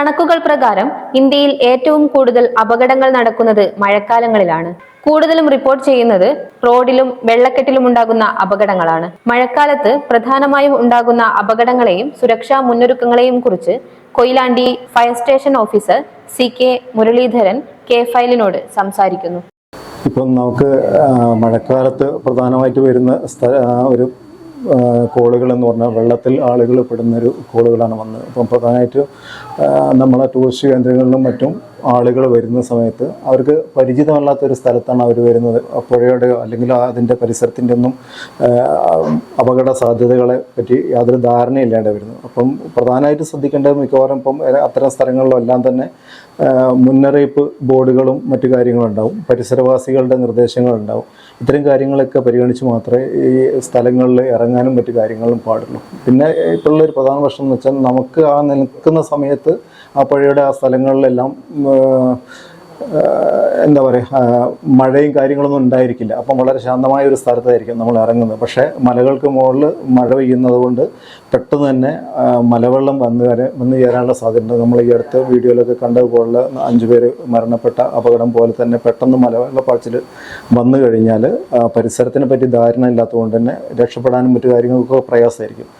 കണക്കുകൾ പ്രകാരം ഇന്ത്യയിൽ ഏറ്റവും കൂടുതൽ അപകടങ്ങൾ നടക്കുന്നത് മഴക്കാലങ്ങളിലാണ്. കൂടുതലും റിപ്പോർട്ട് ചെയ്യുന്നത് റോഡിലും വെള്ളക്കെട്ടിലും ഉണ്ടാകുന്ന അപകടങ്ങളാണ്. മഴക്കാലത്ത് പ്രധാനമായും ഉണ്ടാകുന്ന അപകടങ്ങളെയും സുരക്ഷാ മുന്നൊരുക്കങ്ങളെയും കുറിച്ച് Koyilandy fire station officer CK Muraleedharan K-ഫയലിനോട് സംസാരിക്കുന്നു. ഇപ്പം നമുക്ക് മഴക്കാലത്ത് പ്രധാനമായിട്ട് വരുന്ന ഒരു കോളുകൾ എന്ന് പറഞ്ഞാൽ വെള്ളത്തിൽ ആളുകൾ പെടുന്നൊരു കോളുകളാണ് വന്നത്. അപ്പം പ്രധാനമായിട്ടും നമ്മളെ ടൂറിസ്റ്റ് കേന്ദ്രങ്ങളിലും മറ്റും ആളുകൾ വരുന്ന സമയത്ത് അവർക്ക് പരിചിതമല്ലാത്തൊരു സ്ഥലത്താണ് അവർ വരുന്നത്. പുഴയുടെയോ അല്ലെങ്കിൽ അതിൻ്റെ പരിസരത്തിൻ്റെ ഒന്നും അപകട സാധ്യതകളെ പറ്റി യാതൊരു ധാരണയില്ലാണ്ട് വരുന്നു. അപ്പം പ്രധാനമായിട്ട് ശ്രദ്ധിക്കേണ്ടത് മിക്കവാറും ഇപ്പം അത്തരം സ്ഥലങ്ങളിലെല്ലാം തന്നെ മുന്നറിയിപ്പ് ബോർഡുകളും മറ്റു കാര്യങ്ങളും ഉണ്ടാവും, പരിസരവാസികളുടെ നിർദ്ദേശങ്ങളുണ്ടാവും. ഇത്തരം കാര്യങ്ങളൊക്കെ പരിഗണിച്ച് മാത്രമേ ഈ സ്ഥലങ്ങളിൽ ഇറങ്ങാനും മറ്റു കാര്യങ്ങളും പാടുള്ളൂ. പിന്നെ ഇപ്പോഴുള്ളൊരു പ്രധാന പ്രശ്നം എന്ന് വെച്ചാൽ നമുക്ക് ആ നിൽക്കുന്ന സമയത്ത് ആ പുഴയുടെ ആ സ്ഥലങ്ങളിലെല്ലാം എന്താ പറയുക, മഴയും കാര്യങ്ങളൊന്നും ഉണ്ടായിരിക്കില്ല. അപ്പം വളരെ ശാന്തമായ ഒരു സ്ഥലത്തായിരിക്കും നമ്മൾ ഇറങ്ങുന്നത്. പക്ഷേ മലകൾക്ക് മുകളിൽ മഴ പെയ്യുന്നത് കൊണ്ട് പെട്ടെന്ന് തന്നെ മലവെള്ളം വന്ന് ചേരാനുള്ള സാധ്യതയുണ്ട്. നമ്മൾ ഈ അടുത്ത വീഡിയോയിലൊക്കെ കണ്ടതുപോലെ 5 പേര് മരണപ്പെട്ട അപകടം പോലെ തന്നെ പെട്ടെന്ന് മലവെള്ളപ്പാച്ചിൽ വന്നു കഴിഞ്ഞാൽ പരിസരത്തിനെ പറ്റി ധാരണ ഇല്ലാത്തതുകൊണ്ട് തന്നെ രക്ഷപ്പെടാനും മറ്റു കാര്യങ്ങൾക്കൊക്കെ പ്രയാസമായിരിക്കും.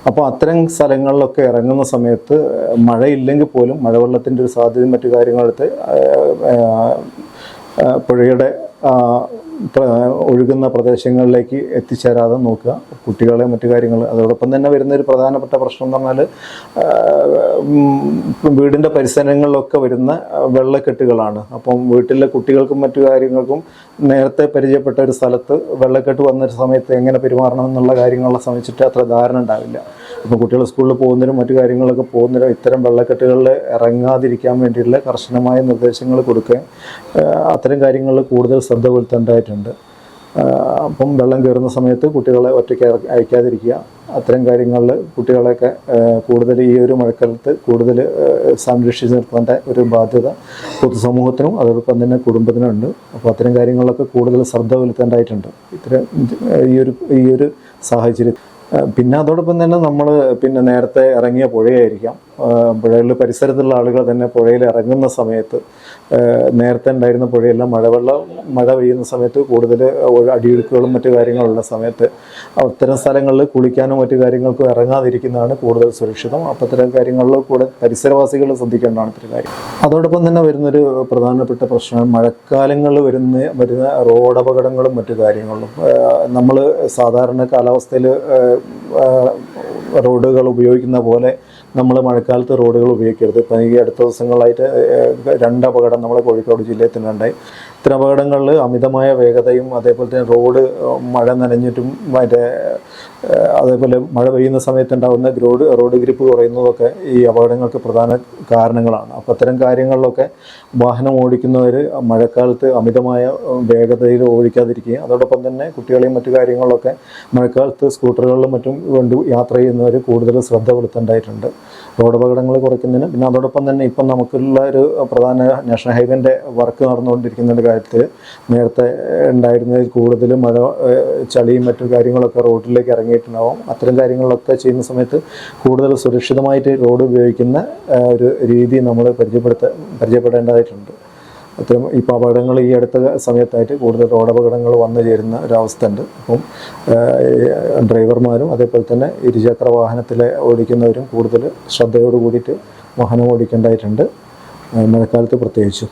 അപ്പോൾ അത്തരം സ്ഥലങ്ങളിലൊക്കെ ഇറങ്ങുന്ന സമയത്ത് മഴയില്ലെങ്കിൽ പോലും മഴവെള്ളത്തിൻ്റെ ഒരു സാധ്യതയും മറ്റു കാര്യങ്ങളെടുത്ത് പുഴയുടെ ഒഴുകുന്ന പ്രദേശങ്ങളിലേക്ക് എത്തിച്ചേരാതെ നോക്കുക, കുട്ടികളെ മറ്റു കാര്യങ്ങൾ. അതോടൊപ്പം തന്നെ വരുന്നൊരു പ്രധാനപ്പെട്ട പ്രശ്നം എന്ന് പറഞ്ഞാൽ വീടിൻ്റെ പരിസരങ്ങളിലൊക്കെ വരുന്ന വെള്ളക്കെട്ടുകളാണ്. അപ്പം വീട്ടിലെ കുട്ടികൾക്കും മറ്റു കാര്യങ്ങൾക്കും നേരത്തെ പരിചയപ്പെട്ട ഒരു സ്ഥലത്ത് വെള്ളക്കെട്ട് വന്നൊരു സമയത്ത് എങ്ങനെ പെരുമാറണം എന്നുള്ള കാര്യങ്ങളെ സംബന്ധിച്ചിട്ട് അത്ര ധാരണ ഉണ്ടാവില്ല. അപ്പോൾ കുട്ടികൾ സ്കൂളിൽ പോകുന്നതിനും മറ്റു കാര്യങ്ങളൊക്കെ പോകുന്നതിനും ഇത്തരം വെള്ളക്കെട്ടുകളിൽ ഇറങ്ങാതിരിക്കാൻ വേണ്ടിയിട്ടുള്ള കർശനമായ നിർദ്ദേശങ്ങൾ കൊടുക്കുകയും അത്തരം കാര്യങ്ങളിൽ കൂടുതൽ ശ്രദ്ധ പുലർത്തേണ്ടതായിട്ടുണ്ട്. അപ്പം വെള്ളം കയറുന്ന സമയത്ത് കുട്ടികളെ ഒറ്റയ്ക്ക് അയക്കാതിരിക്കുക. അത്തരം കാര്യങ്ങളിൽ കുട്ടികളെയൊക്കെ കൂടുതൽ ഈ ഒരു മഴക്കാലത്ത് കൂടുതൽ സംരക്ഷിച്ച് നിർത്തേണ്ട ഒരു ബാധ്യത പൊതുസമൂഹത്തിനും അതോടൊപ്പം തന്നെ കുടുംബത്തിനുണ്ട്. അപ്പോൾ അത്തരം കാര്യങ്ങളിലൊക്കെ കൂടുതൽ ശ്രദ്ധ പുലർത്തേണ്ടതായിട്ടുണ്ട് ഈ ഒരു സാഹചര്യത്തിൽ. പിന്നെ അതോടൊപ്പം തന്നെ നമ്മൾ നേരത്തെ ഇറങ്ങിയ പുഴയായിരിക്കാം. പുഴയിൽ പരിസരത്തുള്ള ആളുകൾ തന്നെ പുഴയിൽ ഇറങ്ങുന്ന സമയത്ത് നേരത്തെ ഉണ്ടായിരുന്ന പുഴയെല്ലാം മഴ പെയ്യുന്ന സമയത്ത് കൂടുതൽ അടിയൊഴുക്കുകളും മറ്റു കാര്യങ്ങളുള്ള സമയത്ത് അത്തരം സ്ഥലങ്ങളിൽ കുളിക്കാനും മറ്റു കാര്യങ്ങൾക്കും ഇറങ്ങാതിരിക്കുന്നതാണ് കൂടുതൽ സുരക്ഷിതം. അപ്പോൾ അത്തരം കാര്യങ്ങളിൽ കൂടെ പരിസരവാസികൾ ശ്രദ്ധിക്കേണ്ടതാണ് ഇത്തരം കാര്യം. അതോടൊപ്പം തന്നെ വരുന്നൊരു പ്രധാനപ്പെട്ട പ്രശ്നമാണ് മഴക്കാലങ്ങളിൽ വരുന്ന റോഡ് അപകടങ്ങളും മറ്റു കാര്യങ്ങളും. നമ്മൾ സാധാരണ കാലാവസ്ഥയിൽ റോഡുകൾ ഉപയോഗിക്കുന്ന പോലെ നമ്മൾ മഴക്കാലത്ത് റോഡുകൾ ഉപയോഗിക്കരുത്. ഇപ്പം ഈ അടുത്ത ദിവസങ്ങളായിട്ട് 2 അപകടം നമ്മളെ കോഴിക്കോട് ജില്ലയിൽ തന്നെ ഉണ്ടായി. ഇത്തരം അപകടങ്ങളിൽ അമിതമായ വേഗതയും അതേപോലെ തന്നെ റോഡ് മഴ നനഞ്ഞിട്ടും അതേപോലെ മഴ പെയ്യുന്ന സമയത്തുണ്ടാകുന്ന റോഡ് ഗ്രിപ്പ് കുറയുന്നതൊക്കെ ഈ അപകടങ്ങൾക്ക് പ്രധാന കാരണങ്ങളാണ്. അപ്പോൾ അത്തരം കാര്യങ്ങളിലൊക്കെ വാഹനം ഓടിക്കുന്നവർ മഴക്കാലത്ത് അമിതമായ വേഗതയിൽ ഓടിക്കാതിരിക്കുകയും അതോടൊപ്പം തന്നെ കുട്ടികളെയും മറ്റു കാര്യങ്ങളിലൊക്കെ മഴക്കാലത്ത് സ്കൂട്ടറുകളിലും മറ്റും കൊണ്ട് യാത്ര ചെയ്യുന്നവർ കൂടുതൽ ശ്രദ്ധ പുലർത്തേണ്ടതായിട്ടുണ്ട് റോഡ് അപകടങ്ങൾ കുറയ്ക്കുന്നതിന്. പിന്നെ അതോടൊപ്പം തന്നെ ഇപ്പം നമുക്കുള്ള ഒരു പ്രധാന നാഷണൽ ഹൈവേൻ്റെ വർക്ക് നടന്നുകൊണ്ടിരിക്കുന്ന കാര്യത്തിൽ നേരത്തെ ഉണ്ടായിരുന്നതിൽ കൂടുതൽ ചളിയും മറ്റു കാര്യങ്ങളൊക്കെ റോഡിലേക്ക് ഇറങ്ങിയിട്ടുണ്ടാവും. അത്തരം കാര്യങ്ങളൊക്കെ ചെയ്യുന്ന സമയത്ത് കൂടുതൽ സുരക്ഷിതമായിട്ട് റോഡ് ഉപയോഗിക്കുന്ന ഒരു രീതി നമ്മൾ പരിചയപ്പെടേണ്ടതായിട്ടുണ്ട്. അത്തരം ഇപ്പോൾ അപകടങ്ങൾ ഈ അടുത്ത സമയത്തായിട്ട് കൂടുതൽ റോഡ് അപകടങ്ങൾ വന്നു ചേരുന്ന ഒരവസ്ഥ ഉണ്ട്. അപ്പം ഡ്രൈവർമാരും അതേപോലെ തന്നെ ഇരുചക്ര വാഹനത്തിലെ ഓടിക്കുന്നവരും കൂടുതൽ ശ്രദ്ധയോട് കൂടിയിട്ട് വാഹനം ഓടിക്കേണ്ടതായിട്ടുണ്ട്, മഴക്കാലത്ത് പ്രത്യേകിച്ചും.